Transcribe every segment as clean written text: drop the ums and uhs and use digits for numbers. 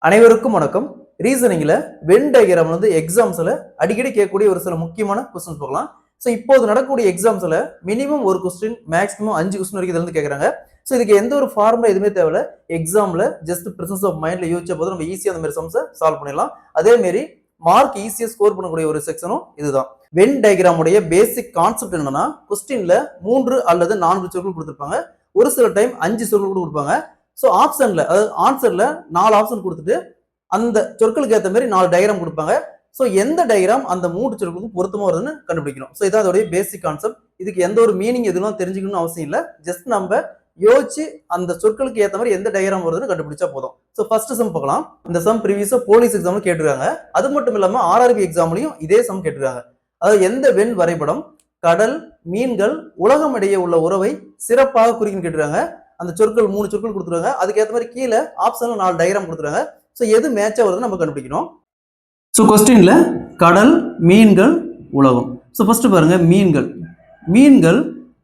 அனைவருக்கும் வணக்கம். ரீசனிங்ல when diagram எக்ஸாம்ஸ்ல அடிக்கடி கேட்கக்கூடிய ஒரு சில முக்கியமான கொஸ்டின்ஸ் பார்க்கலாம். ஸோ இப்போது நடக்கக்கூடிய எக்ஸாம்ஸ்ல மினிமம் ஒரு கொஸ்டின், மேக்ஸிமம் 5 கொஸ்டின் வரைக்கும் இதுல கேட்கறாங்க. ஸோ இதுக்கு எந்த ஒரு ஃபார்முலா எதுவுமே தேவையில்ல. எக்ஸாம்ல ஜஸ்ட் பிரசன்ஸ் ஆஃப் மைண்ட்ல யோசிச்ச போது நம்ம ஈஸியா அந்த மாதிரி சம்ஸை சால்வ் பண்ணிடலாம். அதே மாதிரி மார்க் ஈஸியா ஸ்கோர் பண்ணக்கூடிய ஒரு செக்ஷனும் இதுதான். வென் டயகிராம் உடைய பேசிக் கான்செப்ட் என்னன்னா, கொஸ்டின்ல 3 அல்லது 4 சொற்கள் கொடுத்திருப்பாங்க. ஒரு சில டைம் 5 சொற்கள் கூட கொடுப்பாங்க. ஸோ ஆப்ஷன்ல, அதாவது ஆன்சர்ல 4 ஆப்ஷன் கொடுத்துட்டு அந்த சொற்களுக்கு ஏற்ற மாதிரி 4 டயகிராம் கொடுப்பாங்க. ஸோ எந்த டயகிராம் அந்த 3 சொற்களுக்கும் பொருத்தமா வருதுன்னு கண்டுபிடிக்கணும். ஸோ இதான் அதோடைய பேசிக் கான்செப்ட். இதுக்கு எந்த ஒரு மீனிங் எதுவும் தெரிஞ்சுக்கணும்னு அவசியம் இல்லை. ஜஸ்ட் நம்ம யோசிச்சு அந்த சொற்களுக்கு ஏற்ற மாதிரி எந்த டயகிராம் வருதுன்னு கண்டுபிடிச்சா போதும். ஸோ ஃபர்ஸ்ட் சம் பார்க்கலாம். இந்த சம் ப்ரீவியஸா போலீஸ் எக்ஸாம்ல கேட்டிருக்காங்க. அது மட்டும் இல்லாம ஆர்ஆர்பி எக்ஸாம்லயும் இதே சம் கேட்டிருக்காங்க. அதாவது எந்த வென் வரைபடம் கடல், மீன்கள், உலகம் இடையே உள்ள உறவை சிறப்பாக குறிக்குன்னு கேட்டிருக்காங்க. அந்த சொற்கள் 3 சொற்கள் கொடுத்துருவாங்க. அதுக்கு ஏற்ற மாதிரி கீழே ஆப்ஷன்ல 4 டயகிராம் கொடுத்துருவாங்க. ஸோ எது மேட்சா வருதுன்னு நம்ம கண்டுபிடிக்கணும். ஸோ கொஸ்டின்ல கடல், மீன்கள், உலகம். ஸோ ஃபர்ஸ்ட் பாருங்க, மீன்கள். மீன்கள்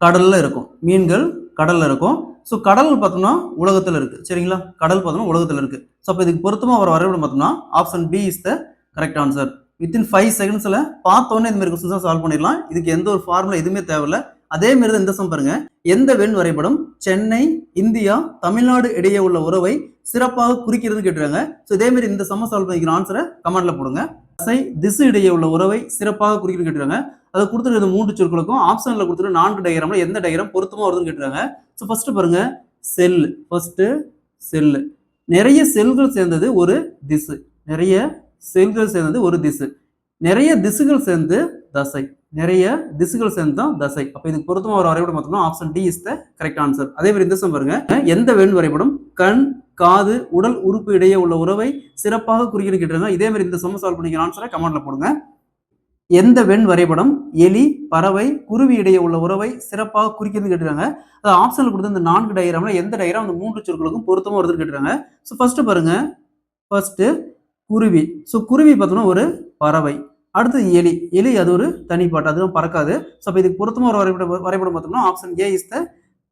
கடல்ல இருக்கும். மீன்கள் கடல்ல இருக்கும். ஸோ கடல் பார்த்தோம்னா உலகத்துல இருக்கு. சரிங்களா? கடல் பார்த்தோம்னா உலகத்துல இருக்கு. ஸோ அப்போ இதுக்கு பொருத்தமா வர வரைபடம் பார்த்தோம்னா option B is the correct answer. Within 5 செகண்ட்ஸ்ல பார்த்தோன்னே இந்த மாதிரி கொஸ்டின்ஸ் சால்வ் பண்ணிடலாம். இதுக்கு எந்த ஒரு ஃபார்முலா எதுவுமே தேவையில்லை. அதே மாதிரி தான் இந்த சம் பாருங்க. எந்த வென் வரைபடம் சென்னை, இந்தியா, தமிழ்நாடு இடையே உள்ள உறவை சிறப்பாக குறிக்கிறது கேட்டுறாங்க. ஸோ இதே மாதிரி இந்த சம்ம சால்வ் பண்ணிக்கிற ஆன்சரை கமெண்ட்ல போடுங்க. திசை இடையே உள்ள உறவை சிறப்பாக குறிக்கிறது கேட்டுறாங்க. அதை கொடுத்துருக்க 3 சொற்களுக்கும் ஆப்ஷன்ல கொடுத்துட்டு 4 டயகிராம்ல எந்த டயகிராம் பொருத்தமா வருதுன்னு கேட்டுறாங்க. ஸோ ஃபர்ஸ்ட் பாருங்க, செல். ஃபர்ஸ்ட் செல். நிறைய செல்கள் சேர்ந்தது ஒரு திசு. நிறைய செல்கள் சேர்ந்தது ஒரு திசு. நிறைய திசுகள் சேர்ந்து தசை. நிறைய திசுகள் சேர்ந்து தான் தசை. அப்ப இதுக்கு பொருத்தமா ஒரு வரைபடம் பார்த்தோம்னா option D is the correct answer. அதே மாதிரி இந்த சம் பாருங்க, எந்த வென் வரைபடம் கண், காது, உடல் உறுப்பு இடையே உள்ள உறவை சிறப்பாக குறிக்கிறது கேட்டுருங்க. இதே மாதிரி இந்த சம் சால்வ் பண்ணிக்கிற ஆன்சரை கமெண்ட்ல போடுங்க. எந்த வென் வரைபடம் எலி, பறவை, குருவி இடையே உள்ள உறவை சிறப்பாக குறிக்கிறது கேட்டுறாங்க. அது ஆப்ஷன்ல கொடுத்து இந்த 4 டயகிராம்ல எந்த டயகிராம் அந்த 3 சொற்களுக்கும் பொருத்தமா வருதுன்னு கேட்டுறாங்க. ஸோ ஃபர்ஸ்ட் பாருங்க, ஃபர்ஸ்ட் குருவி. ஸோ குருவி பார்த்தோம்னா ஒரு பறவை. அடுத்து எலி. எலி அது ஒரு தனிப்பாட்டு, அதுவும் பறக்காது. ஸோ அப்போ இதுக்கு பொருத்தமா ஒரு வரைபடம் பார்த்தோம்னா option A is the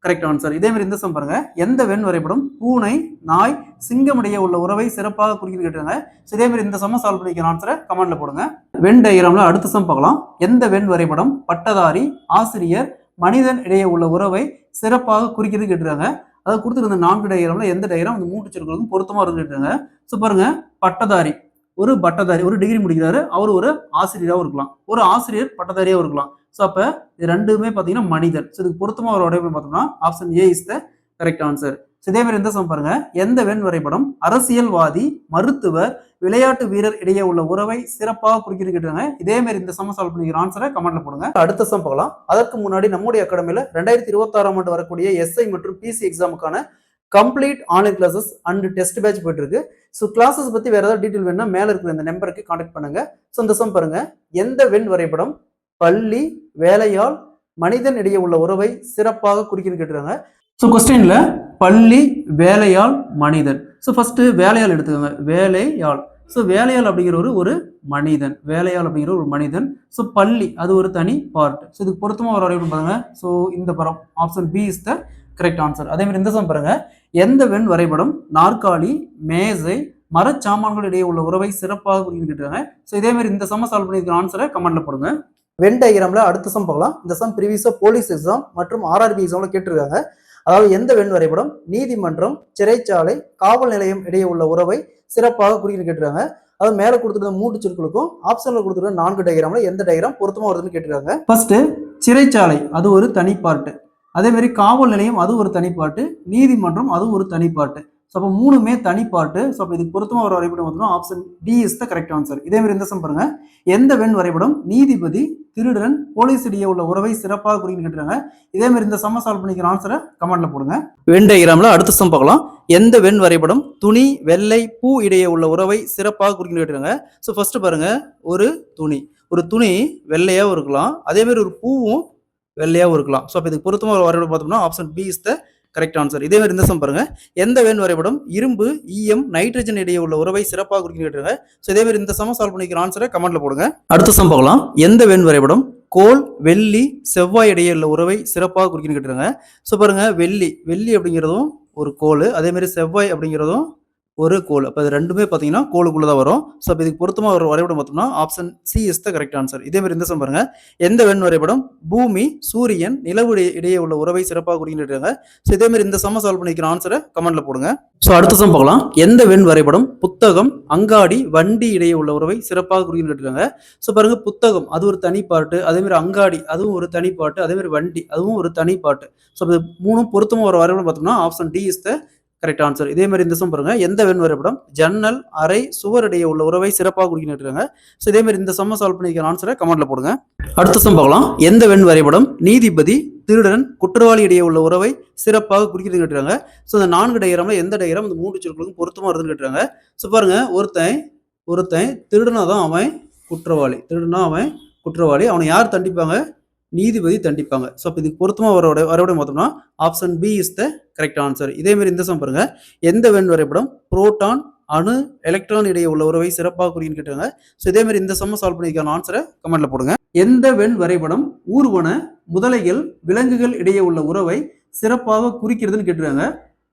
correct answer. இதே மாதிரி இந்த சம் பாருங்க, எந்த வென் வரைபடம் பூனை, நாய், சிங்கம் இடையே உள்ள உறவை சிறப்பாக குறிக்கிறது கேட்டாங்க. ஸோ இதே மாதிரி இந்த சம்ம சால்வ் பண்ணிக்கிற ஆன்சரை கமெண்ட்ல போடுங்க. வென் டயகிராம்ல அடுத்த சம் பார்க்கலாம். எந்த வென் வரைபடம் பட்டதாரி, ஆசிரியர், மனிதன் இடையே உள்ள உறவை சிறப்பாக குறிக்கிறது கேட்டுறாங்க. அதை கொடுத்துருந்த 4 டயகிராம்ல எந்த டயகிராம் அந்த 3 சொற்களுக்கும் பொருத்தமா இருக்கு கேட்டாங்க. ஸோ பாருங்க, பட்டதாரி. ஒரு பட்டதாரி, ஒரு டிகிரி முடிக்கிறாரு. அவர் ஒரு ஆசிரியராகவும் இருக்கலாம். ஒரு ஆசிரியர் பட்டதாரியாகவும் இருக்கலாம். ஸோ அப்போ இது ரெண்டுமே பார்த்தீங்கன்னா மனிதன். ஸோ இதுக்கு பொருத்தமாக ஒரு வரைபடம் பார்த்தோம்னா option A is the correct answer. So இதே மாதிரி இந்த சம் பாருங்க, எந்த வென் வரைபடம் அரசியல்வாதி, மருத்துவர், விளையாட்டு வீரர் இடையே உள்ள உறவை சிறப்பாக குறிக்கிறது கேட்டாங்க. இதே மாதிரி இந்த சம் சால்வ் பண்ணிக்கிற ஆன்சரை கமெண்ட்ல போடுங்க. அடுத்த சம் பார்க்கலாம். அதற்கு முன்னாடி நம்முடைய அகாடமியில 2026ஆம் ஆண்டு வரக்கூடிய எஸ்ஐ மற்றும் பிசி எக்ஸாமுக்கான complete online classes and test batch போயிட்டு இருக்கு. ஸோ கிளாஸஸ் பத்தி வேற ஏதாவது டீட்டெயில் வேணும்னா மேல இருக்கிற இந்த நம்பருக்கு கான்டாக்ட் பண்ணுங்க. ஸோ இந்த சம் பாருங்க, எந்த வென் வரைபடம் பள்ளி, வேலையாள், மனிதன் இடையே உள்ள உறவை சிறப்பாக குறிக்கிறது கேட்டுறாங்க. ஸோ கொஸ்டின்ல பள்ளி, வேலையாள், மனிதன். ஸோ ஃபர்ஸ்ட் வேலையாள் எடுத்துக்கோங்க. வேலையாள். ஸோ வேலையாள் அப்படிங்கிற ஒரு மனிதன். வேலையாள் அப்படிங்கிற ஒரு மனிதன். ஸோ பள்ளி அது ஒரு தனி பார்ட். ஸோ இதுக்கு பொருத்தமா ஒரு வரைபடம் பாருங்க. ஸோ இந்த படம் option B is the correct answer. அதே மாதிரி இந்த சம் பாருங்க, எந்த வென் வரைபடம் நாற்காலி, மேசை, மரச்சாமான்கள் இடையே உள்ள உறவை சிறப்பாக குறிக்கிறாங்க. ஸோ இதே மாதிரி இந்த சம் சால்வ் பண்ணிக்கிற ஆன்சரை கமெண்ட்ல போடுங்க. வென் டயகிராம்ல அடுத்த சம் பார்க்கலாம். இந்த சம் ப்ரீவியஸா போலீஸ் எக்ஸாம் மற்றும் ஆர்ஆர்பி எக்ஸாம்ல கேட்டிருக்காங்க. அதாவது எந்த வென் வரைபடம் நீதிமன்றம், சிறைச்சாலை, காவல் நிலையம் இடையே உள்ள உறவை சிறப்பாக குறிக்கிறது கேட்டிருக்காங்க. அது மேல கொடுத்துருந்த 3 சொற்களுக்கும் ஆப்ஷன்ல கொடுத்துருந்த 4 டயகிராம்ல எந்த டயகிராம் பொருத்தமா வருதுன்னு கேட்டிருக்காங்க. ஃபர்ஸ்ட் சிறைச்சாலை அது ஒரு தனி பார்ட். அதே மாதிரி காவல் நிலையம் அது ஒரு தனிப்பாட்டு, நீதிமன்றம் அது ஒரு தனிப்பாட்டு. ஸோ அப்போ 3மே தனிப்பாட்டு. ஸோ அப்போ இதுக்கு பொருத்தமா ஒரு வரைபடம் பார்த்தோம்னா option D is the correct answer. இதே மாதிரி இந்த சம் பாருங்க, எந்த வென் வரைபடம் நீதிபதி, திருடன், போலீஸ் இடையே உள்ள உறவை சிறப்பாக குறிக்கிறது கேட்டுறாங்க. இதே மாதிரி இந்த சம்ம சால்வ் பண்ணிக்கிற ஆன்சரை கமெண்ட்ல போடுங்க. வென் டயகிராம்ல அடுத்த சம் பார்க்கலாம். எந்த வென் வரைபடம் துணி, வெள்ளை, பூ இடையே உள்ள உறவை சிறப்பாக குறிக்கிறது கேட்டுறாங்க. ஸோ ஃபர்ஸ்ட் பாருங்க, ஒரு துணி வெள்ளையாகவும் இருக்கலாம். அதே மாதிரி ஒரு பூவும் வெள்ளையாகவும் இருக்கலாம். ஸோ அப்போ இதுக்கு பொருத்தமாக ஒரு வரைபடம் பார்த்தோம்னா option B is the correct answer. இதே மாதிரி இந்த சம் பாருங்க, எந்த வென் வரைபடம் இரும்பு, ஈயம், நைட்ரஜன் இடையே உள்ள உறவை சிறப்பாக குறிக்கிறது. ஸோ இதே மாதிரி இந்த சம் சால்வ் பண்ணிக்கிற ஆன்சரை கமெண்ட்ல போடுங்க. அடுத்த சம் பார்க்கலாம். எந்த வென் வரைபடம் கோல், வெள்ளி, செவ்வாய் இடையே உள்ள உறவை சிறப்பாக குறிக்கிறது. ஸோ பாருங்க, வெள்ளி அப்படிங்கிறதும் ஒரு கோல், அதே மாதிரி செவ்வாய் அப்படிங்கிறதும் ஒரு கோல். அப்போ இது ரெண்டுமே பார்த்தீங்கன்னா கோளுக்குள்ள தான் வரும். ஸோ அப்போ இதுக்கு பொருத்தமாக ஒரு வரைபடம் பார்த்தோம்னா option C is the correct answer. இதே மாதிரி இந்த சம் பாருங்க, எந்த வெண் வரைபடம் பூமி சூரியன் நிலவு இடையே உள்ள உறவை சிறப்பாக குறிக்கின்றாங்க. ஸோ இதே மாதிரி இந்த சம்ம சால்வ் பண்ணிக்கிற ஆன்சரை கமெண்ட்ல போடுங்க. ஸோ அடுத்த சம் பார்க்கலாம். எந்த வெண் வரைபடம் புத்தகம் அங்காடி வண்டி இடையே உள்ள உறவை சிறப்பாக குறிக்கின்றாங்க. ஸோ பாருங்க, புத்தகம் அது ஒரு தனி பாட்டு, அதே மாதிரி அங்காடி அதுவும் ஒரு தனி பாட்டு, அதே மாதிரி வண்டி அதுவும் ஒரு தனி பாட்டு. ஸோ இது மூணும் பொருத்தமாக ஒரு வரைபடம் பார்த்தோம்னா option D is the correct answer. இதே மாதிரி இந்த சம் பாருங்க, எந்த வெண் வரைபடம் ஜன்னல் அறை சுவர் இடையே உள்ள உறவை சிறப்பாக குறிக்கின்றாங்க. ஸோ இதே மாதிரி இந்த சம்ம சால்வ் பண்ணிக்கிற ஆன்சரை கமெண்ட்ல போடுங்க. அடுத்த சம் பார்க்கலாம். எந்த வெண் வரைபடம் நீதிபதி திருடன் குற்றவாளி இடையே உள்ள உறவை சிறப்பாக குறிக்கிறது கேட்டுறாங்க. ஸோ இந்த 4 டயக்ராம்ல எந்த டயக்ராம் இந்த 3 சொற்களுக்கும் பொருத்தமா வருதுன்னு கேட்டுறாங்க. ஸோ பாருங்க, ஒருத்தன் திருடனா தான் அவன் குற்றவாளி, அவனை யார் தண்டிப்பாங்க? நீதிபதி தண்டிப்பாங்க. ஸோ அப்போ இதுக்கு பொருத்தமாக வரைபடம் பார்த்தோம்னா option B is the correct answer. இதே மாதிரி இந்த சம் பாருங்க, எந்த வெண் வரைபடம் புரோட்டான் அணு எலக்ட்ரான் இடையே உள்ள உறவை சிறப்பாக குறின்னு கேட்டாங்க. ஸோ இதே மாதிரி இந்த சம்ம சால்வ் பண்ணிக்கான ஆன்சரை கமெண்ட்ல போடுங்க. எந்த வெண் வரைபடம் ஊர்வன முதலைகள் விலங்குகள் இடையே உள்ள உறவை சிறப்பாக குறிக்கிறதுன்னு கேட்டுருக்காங்க.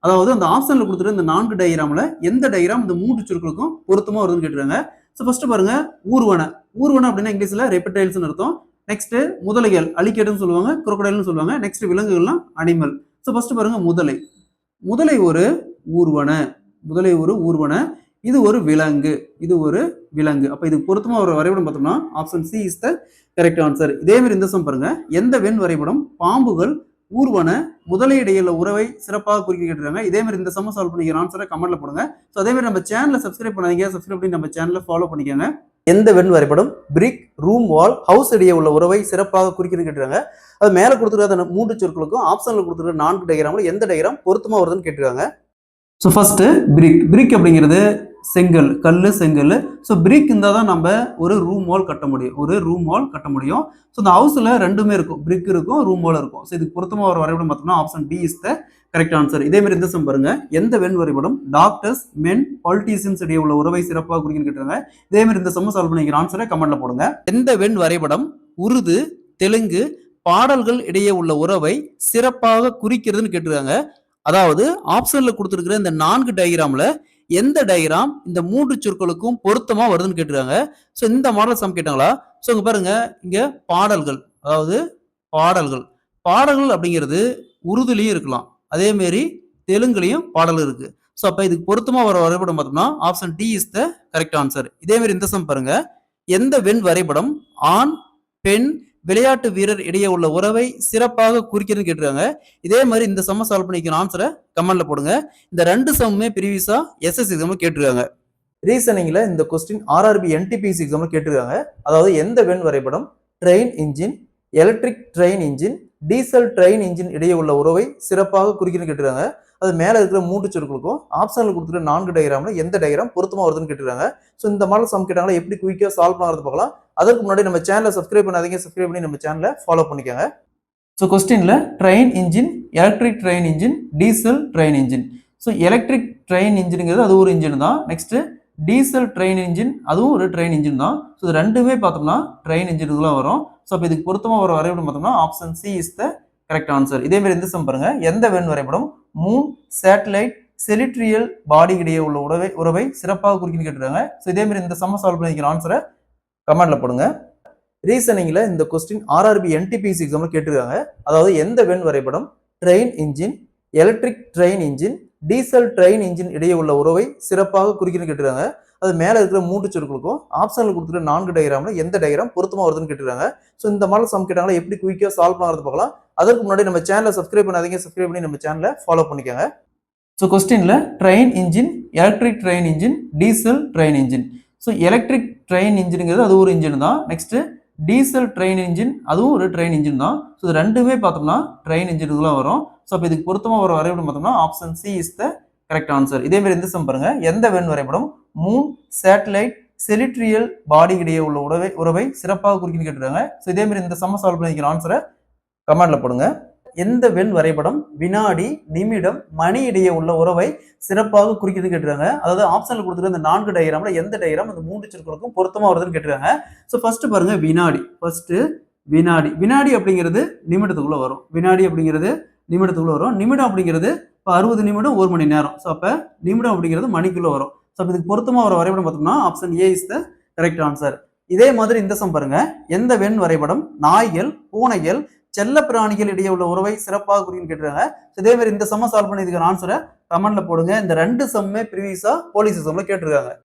அதாவது அந்த ஆப்ஷன்ல கொடுத்துட்டு இந்த 4 டயக்ராம்ல எந்த டயக்ராம் இந்த 3 சொற்களுக்கும் பொருத்தமா வருதுன்னு கேட்டுருக்காங்க. ஸோ ஃபர்ஸ்ட் பாருங்க, ஊர்வன அப்படின்னா இங்கிலீஷ்ல ரெப்டைல்ஸ்னு அர்த்தம். நெக்ஸ்ட் முதலைகள் அலிகேட்டர்னு சொல்லுவாங்க, குரோக்கடைல்னு சொல்லுவாங்க. நெக்ஸ்ட் விலங்குகள்லாம் அனிமல். ஸோ ஃபர்ஸ்ட் பாருங்க, முதலை ஒரு ஊர்வன, இது ஒரு விலங்கு. அப்ப இது பொருத்தமா ஒரு வரைபடம் பார்த்தோம்னா option C is the correct answer. இதே மாதிரி இந்த சம் பாருங்க, எந்த வெண் வரைபடம் பாம்புகள் ஊர்வன முதலை இடையில உறவை சிறப்பாக குறிக்க கேட்டுருக்காங்க. இதே மாதிரி இந்த சம்ம சால்வ் பண்ணிக்கிற ஆன்சரை கமெண்ட்ல போடுங்க. ஸோ அதே மாதிரி நம்ம சேனலை சப்ஸ்கிரைப் பண்ணாதீங்க, சப்ஸ்கிரைப் பண்ணி நம்ம சேனலை ஃபாலோ பண்ணிக்கோங்க. எந்த வெண் வரைபடம் பிரிக் ரூம் வால் ஹவுஸ் இடையே உள்ள உறவை சிறப்பாக குறிக்கிறது கேட்டுருக்காங்க. அது மேல கொடுத்துருக்க 3 சொற்களுக்கும் ஆப்ஷன்ல கொடுத்துருக்க 4 டயக்ராம்ல எந்த டயக்ராம் பொருத்தமா வருதுன்னு கேட்டுருக்காங்க. ஸோ ஃபர்ஸ்ட் பிரிக் அப்படிங்கிறது செங்கல். ஸோ பிரிக் இருந்தால் தான் நம்ம ஒரு ரூம் வால் கட்ட முடியும். ஸோ இந்த ஹவுஸில் ரெண்டுமே இருக்கும், பிரிக் இருக்கும், ரூம் வால் இருக்கும். ஸோ இதுக்கு பொருத்தமாக ஒரு வரைபடம் பார்த்தோம்னா option D is the correct answer. இதே மாதிரி இந்த சம் பாருங்க, எந்த வெண் வரைபடம் டாக்டர்ஸ் மென் பாலிட்டிஷியன்ஸ் இடையே உள்ள உறவை சிறப்பாக குறிக்கின்னு கேட்டுருக்காங்க. இதே மாதிரி இந்த சம்ம சால்வ் பண்ணிக்கிற ஆன்சரை கமெண்ட்ல போடுங்க. எந்த வெண் வரைபடம் உருது தெலுங்கு பாடல்கள் இடையே உள்ள உறவை சிறப்பாக குறிக்கிறதுன்னு கேட்டுருக்காங்க. அதாவது ஆப்ஷன்ல கொடுத்துருக்கிற இந்த 4 டயக்ராம்ல எந்த டயக்ராம் இந்த 3 சொற்களுக்கும் பொருத்தமா வருதுன்னு கேட்டுருக்காங்க. ஸோ இந்த மாடல் சம் கேட்டாங்களா? ஸோ இங்க பாருங்க, இங்க பாடல்கள் அப்படிங்கிறது உருதுலையும் இருக்கலாம், அதே மாதிரி தெலுங்குலையும் பாடல்கள் இருக்கு. ஸோ அப்ப இதுக்கு பொருத்தமா வர வரைபடம் பார்த்தோம்னா option D is the correct answer. இதே மாதிரி இந்த சம் பாருங்க, எந்த வெண் வரைபடம் ஆண் பெண் விளையாட்டு வீரர் இடையே உள்ள உறவை சிறப்பாக குறிக்கிறதுன்னு கேட்டுருக்காங்க. இதே மாதிரி இந்த சம்ம சால்வ் பண்ணிக்கிற ஆன்சரை கமெண்ட்ல போடுங்க. இந்த 2 சம்மே ப்ரீவியஸா எஸ்எஸ் எக்ஸாம்ல கேட்டிருக்காங்க. ரீசனிங்ல இந்த கொஸ்டின் ஆர்ஆர்பி என்டிபிசி எக்ஸாம்ல கேட்டிருக்காங்க. அதாவது எந்த வெண் வரைபடம் train engine electric train engine diesel train engine இடையே உள்ள உறவை சிறப்பாக குறிக்கிறதுன்னு கேட்டிருக்காங்க. அது மேல இருக்கிற 3 சொற்களுக்கும் ஆப்ஷன்ல கொடுத்துட்டு 4 டயக்ராம்ல எந்த டயக்ராம் பொருத்தமா வருதுன்னு கேட்டிருக்காங்க. ஸோ இந்த மாடல் சம் கேட்டாங்களா, எப்படி குயிக்கா சால்வ் பண்ணுறது பார்க்கலாம். அதுக்கு முன்னாடி நம்ம சேனலை சப்ஸ்கிரைப் பண்ணாதீங்க, சப்ஸ்கிரைப் பண்ணி நம்ம சேனலை ஃபாலோ பண்ணிக்கோங்க. ஸோ கொஸ்டின்ல train engine electric train engine diesel train engine. So electric train இன்ஜினுங்கிறது அது ஒரு இன்ஜின் தான். நெக்ஸ்ட் டீசல் ட்ரெயின் இன்ஜின் அதுவும் ஒரு ட்ரெயின் இன்ஜின் தான். ஸோ இது ரெண்டுமே பார்த்தோம்னா ட்ரெயின் இன்ஜினுக்குலாம் வரும். ஸோ அப்போ இதுக்கு பொருத்தமாக ஒரு வரைபடம் பார்த்தோம்னா option C is the correct answer. இதே மாதிரி இந்த சம் பாருங்க, எந்த வெண் வரைபடம் மூன் சேட்டலைட் செலிட்ரியல் பாடி இடையே உள்ள உறவை சிறப்பாக குறிக்கின்னு கேட்டுருக்காங்க. ஸோ இதே மாதிரி இந்த சம்ம சால்வ் பண்ணிக்கிற ஆன்சரை கமெண்ட்ல போடுங்க. ரீசனிங்ல இந்த கொஸ்டின் ஆர்ஆர்பி என்டிபிசி எக்ஸாம்ல கேட்டிருக்காங்க. அதாவது எந்த வெண் வரைபடம் train engine electric train engine diesel train engine இடையே உள்ள உறவை சிறப்பாக குறிக்கின்னு கேட்டிருக்காங்க. அது மேல இருக்கிற 3 சொற்களுக்கும் ஆப்ஷன்ல கொடுத்துட்டு 4 டயக்ராம்ல எந்த டயக்ராம் பொருத்தமா வருதுன்னு கேட்டிருக்காங்க. ஸோ இந்த மாடல் சம் கேட்டாங்களா, எப்படி குயிக்கா சால்வ் பண்ணுறது பார்க்கலாம். அதுக்கு முன்னாடி நம்ம சேனலை சப்ஸ்கிரைப் பண்ணாதீங்க, சப்ஸ்கிரைப் பண்ணி நம்ம சேனலை ஃபாலோ பண்ணிக்கோங்க. ஸோ கொஸ்டின்ல train engine electric train engine diesel train engine. So electric train இன்ஜினுங்கிறது அது ஒரு இன்ஜின் தான். நெக்ஸ்ட் டீசல் ட்ரெயின் இன்ஜின் அதுவும் ஒரு ட்ரெயின் இன்ஜின் தான். ஸோ இது ரெண்டுமே பார்த்தோம்னா ட்ரெயின் இன்ஜினுக்குலாம் வரும். ஸோ அப்போ இதுக்கு பொருத்தமாக ஒரு வரைபடம் பார்த்தோம்னா option C is the correct answer. இதே மாதிரி இந்த சம் பாருங்க, எந்த வெண் வரைபடம் மூன் சேட்டலைட் செலிட்ரியல் பாடி இடையே உள்ள உறவை சிறப்பாக குறிக்கின்னு கேட்டுருக்காங்க. ஸோ இதே மாதிரி இந்த சம்ம சால்வ் பண்ணிக்கிற ஆன்சரை கமெண்ட்ல போடுங்க. எந்த வெண் வரைபடம் வினாடி நிமிடம் மணி இடையே உள்ள உறவை சிறப்பாக குறிக்கிறது கேட்டுருக்காங்க. அதாவது ஆப்ஷன்ல கொடுத்துருக்க இந்த 4 டயக்ராம்ல எந்த டயக்ராம் அந்த 3 சொற்களுக்கும் பொருத்தமா வருதுன்னு கேட்டுருக்காங்க. ஸோ ஃபர்ஸ்ட் பாருங்க, வினாடி அப்படிங்கிறது நிமிடத்துக்குள்ள வரும். வினாடி அப்படிங்கிறது நிமிடத்துக்குள்ள வரும். நிமிடம் அப்படிங்கிறது இப்போ 60 நிமிடம் 1 மணி நேரம். ஸோ அப்போ நிமிடம் அப்படிங்கிறது மணிக்குள்ள வரும். ஸோ இதுக்கு பொருத்தமா வர வரைபடம் பார்த்தோம்னா option A is the correct answer. இதே மாதிரி இந்த சம் பாருங்க, எந்த வெண் வரைபடம் நாய்கள், பூனைகள், செல்ல பிராணிகள் இடையே உள்ள உறவை சிறப்பாக குறின்னு கேட்டுருக்காங்க. இதே மாதிரி இந்த சம்ம சால்வ் பண்ணி இதுக்கான ஆன்சரை கமெண்ட்ல போடுங்க. இந்த 2 சம்மே ப்ரீவியஸா போலீஸ் எக்ஸாம்ல கேட்டிருக்காங்க.